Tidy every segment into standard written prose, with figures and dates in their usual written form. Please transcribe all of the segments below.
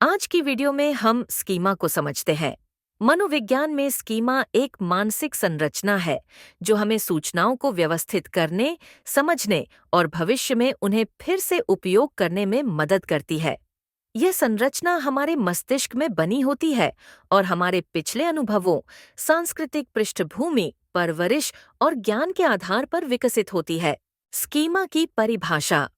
आज की वीडियो में हम स्कीमा को समझते हैं। मनोविज्ञान में स्कीमा एक मानसिक संरचना है जो हमें सूचनाओं को व्यवस्थित करने, समझने और भविष्य में उन्हें फिर से उपयोग करने में मदद करती है। यह संरचना हमारे मस्तिष्क में बनी होती है और हमारे पिछले अनुभवों, सांस्कृतिक पृष्ठभूमि, परवरिश और ज्ञान के आधार पर विकसित होती है। स्कीमा की परिभाषा।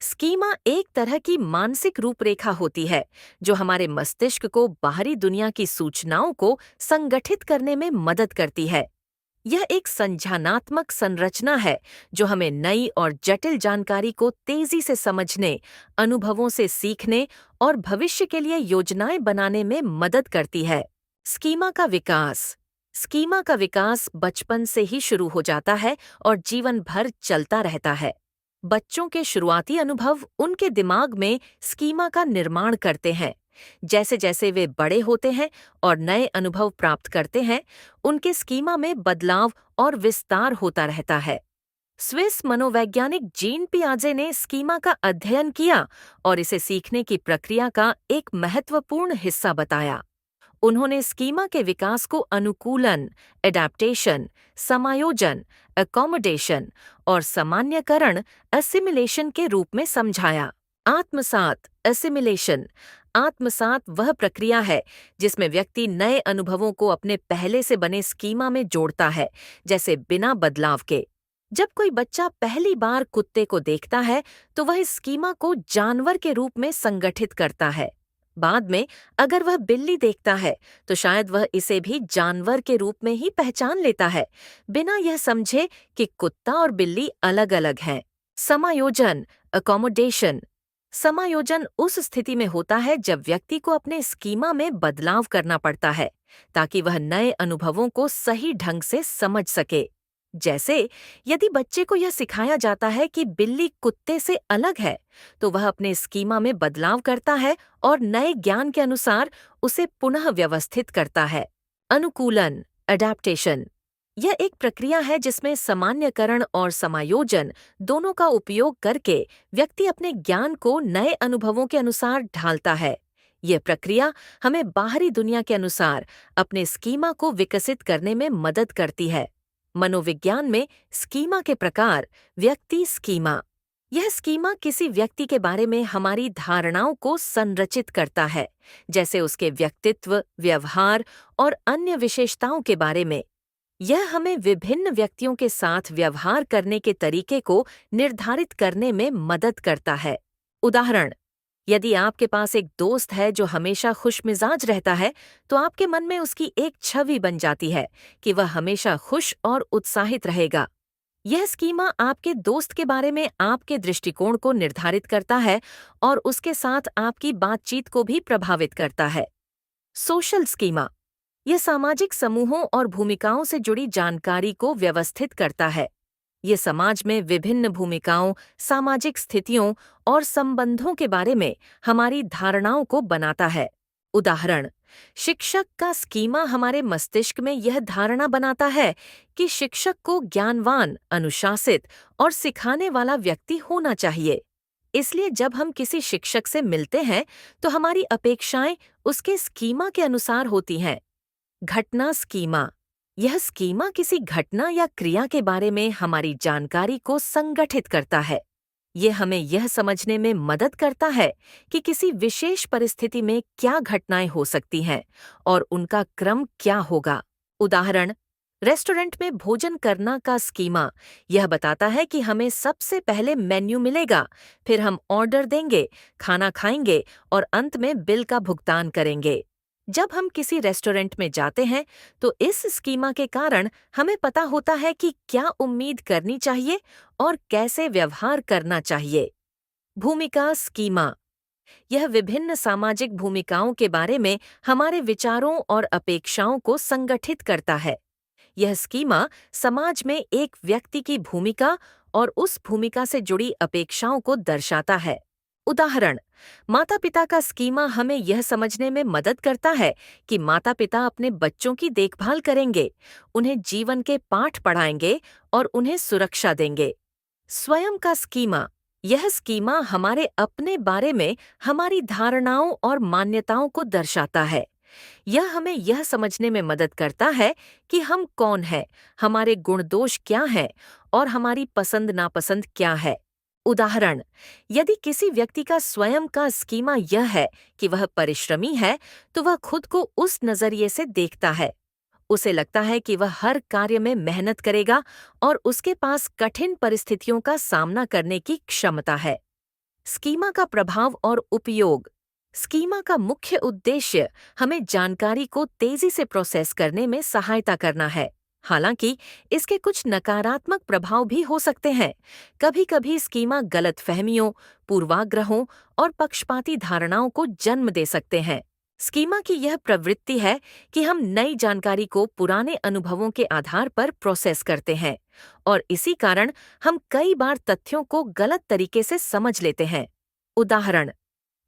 स्कीमा एक तरह की मानसिक रूपरेखा होती है जो हमारे मस्तिष्क को बाहरी दुनिया की सूचनाओं को संगठित करने में मदद करती है। यह एक संज्ञानात्मक संरचना है जो हमें नई और जटिल जानकारी को तेजी से समझने, अनुभवों से सीखने और भविष्य के लिए योजनाएं बनाने में मदद करती है। स्कीमा का विकास। स्कीमा का विकास बचपन से ही शुरू हो जाता है और जीवन भर चलता रहता है। बच्चों के शुरुआती अनुभव उनके दिमाग में स्कीमा का निर्माण करते हैं। जैसे जैसे वे बड़े होते हैं और नए अनुभव प्राप्त करते हैं, उनके स्कीमा में बदलाव और विस्तार होता रहता है। स्विस मनोवैज्ञानिक जीन पियाजे ने स्कीमा का अध्ययन किया और इसे सीखने की प्रक्रिया का एक महत्वपूर्ण हिस्सा बताया। उन्होंने स्कीमा के विकास को अनुकूलन, एडेप्टेशन, समायोजन, अकोमोडेशन और सामान्यकरण, असिमिलेशन के रूप में समझाया। आत्मसात, असिमिलेशन। आत्मसात वह प्रक्रिया है जिसमें व्यक्ति नए अनुभवों को अपने पहले से बने स्कीमा में जोड़ता है, जैसे बिना बदलाव के। जब कोई बच्चा पहली बार कुत्ते को देखता है तो वह इस स्कीमा को जानवर के रूप में संगठित करता है। बाद में अगर वह बिल्ली देखता है तो शायद वह इसे भी जानवर के रूप में ही पहचान लेता है, बिना यह समझे कि कुत्ता और बिल्ली अलग अलग हैं। समायोजन, अकोमोडेशन। समायोजन उस स्थिति में होता है जब व्यक्ति को अपने स्कीमा में बदलाव करना पड़ता है ताकि वह नए अनुभवों को सही ढंग से समझ सके। जैसे यदि बच्चे को यह सिखाया जाता है कि बिल्ली कुत्ते से अलग है, तो वह अपने स्कीमा में बदलाव करता है और नए ज्ञान के अनुसार उसे पुनः व्यवस्थित करता है। अनुकूलन, अडैप्टेशन। यह एक प्रक्रिया है जिसमें सामान्यकरण और समायोजन दोनों का उपयोग करके व्यक्ति अपने ज्ञान को नए अनुभवों के अनुसार ढालता है। यह प्रक्रिया हमें बाहरी दुनिया के अनुसार अपने स्कीमा को विकसित करने में मदद करती है। मनोविज्ञान में स्कीमा के प्रकार। व्यक्ति स्कीमा। यह स्कीमा किसी व्यक्ति के बारे में हमारी धारणाओं को संरचित करता है, जैसे उसके व्यक्तित्व, व्यवहार और अन्य विशेषताओं के बारे में। यह हमें विभिन्न व्यक्तियों के साथ व्यवहार करने के तरीके को निर्धारित करने में मदद करता है। उदाहरण, यदि आपके पास एक दोस्त है जो हमेशा खुशमिजाज रहता है, तो आपके मन में उसकी एक छवि बन जाती है कि वह हमेशा खुश और उत्साहित रहेगा। यह स्कीमा आपके दोस्त के बारे में आपके दृष्टिकोण को निर्धारित करता है और उसके साथ आपकी बातचीत को भी प्रभावित करता है। Social schema. यह सामाजिक समूहों और भूमिकाओं से जुड़ी जानकारी को व्यवस्थित करता है। ये समाज में विभिन्न भूमिकाओं, सामाजिक स्थितियों और संबंधों के बारे में हमारी धारणाओं को बनाता है। उदाहरण, शिक्षक का स्कीमा हमारे मस्तिष्क में यह धारणा बनाता है कि शिक्षक को ज्ञानवान, अनुशासित और सिखाने वाला व्यक्ति होना चाहिए। इसलिए जब हम किसी शिक्षक से मिलते हैं तो हमारी अपेक्षाएं उसके स्कीमा के अनुसार होती हैं। घटना स्कीमा। यह स्कीमा किसी घटना या क्रिया के बारे में हमारी जानकारी को संगठित करता है। यह हमें यह समझने में मदद करता है कि किसी विशेष परिस्थिति में क्या घटनाएं हो सकती हैं और उनका क्रम क्या होगा। उदाहरण, रेस्टोरेंट में भोजन करना का स्कीमा यह बताता है कि हमें सबसे पहले मेन्यू मिलेगा, फिर हम ऑर्डर देंगे, खाना खाएंगे और अंत में बिल का भुगतान करेंगे। जब हम किसी रेस्टोरेंट में जाते हैं तो इस स्कीमा के कारण हमें पता होता है कि क्या उम्मीद करनी चाहिए और कैसे व्यवहार करना चाहिए। भूमिका स्कीमा। यह विभिन्न सामाजिक भूमिकाओं के बारे में हमारे विचारों और अपेक्षाओं को संगठित करता है। यह स्कीमा समाज में एक व्यक्ति की भूमिका और उस भूमिका से जुड़ी अपेक्षाओं को दर्शाता है। उदाहरण, माता-पिता का स्कीमा हमें यह समझने में मदद करता है कि माता-पिता अपने बच्चों की देखभाल करेंगे, उन्हें जीवन के पाठ पढ़ाएंगे और उन्हें सुरक्षा देंगे। स्वयं का स्कीमा। यह स्कीमा हमारे अपने बारे में हमारी धारणाओं और मान्यताओं को दर्शाता है। यह हमें यह समझने में मदद करता है कि हम कौन हैं, हमारे गुण दोष क्या हैं और हमारी पसंद नापसंद क्या है। उदाहरण, यदि किसी व्यक्ति का स्वयं का स्कीमा यह है कि वह परिश्रमी है, तो वह खुद को उस नजरिए से देखता है। उसे लगता है कि वह हर कार्य में मेहनत करेगा और उसके पास कठिन परिस्थितियों का सामना करने की क्षमता है। स्कीमा का प्रभाव और उपयोग। स्कीमा का मुख्य उद्देश्य हमें जानकारी को तेजी से प्रोसेस करने में सहायता करना है। हालांकि इसके कुछ नकारात्मक प्रभाव भी हो सकते हैं। कभी-कभी स्कीमा गलतफहमियों, पूर्वाग्रहों और पक्षपाती धारणाओं को जन्म दे सकते हैं। स्कीमा की यह प्रवृत्ति है कि हम नई जानकारी को पुराने अनुभवों के आधार पर प्रोसेस करते हैं और इसी कारण हम कई बार तथ्यों को गलत तरीके से समझ लेते हैं। उदाहरण,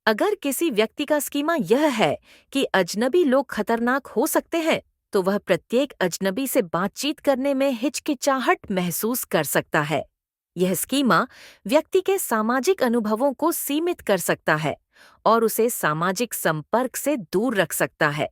अगर किसी व्यक्ति का स्कीमा यह है कि अजनबी लोग खतरनाक हो सकते हैं, तो वह प्रत्येक अजनबी से बातचीत करने में हिचकिचाहट महसूस कर सकता है। यह स्कीमा व्यक्ति के सामाजिक अनुभवों को सीमित कर सकता है और उसे सामाजिक संपर्क से दूर रख सकता है।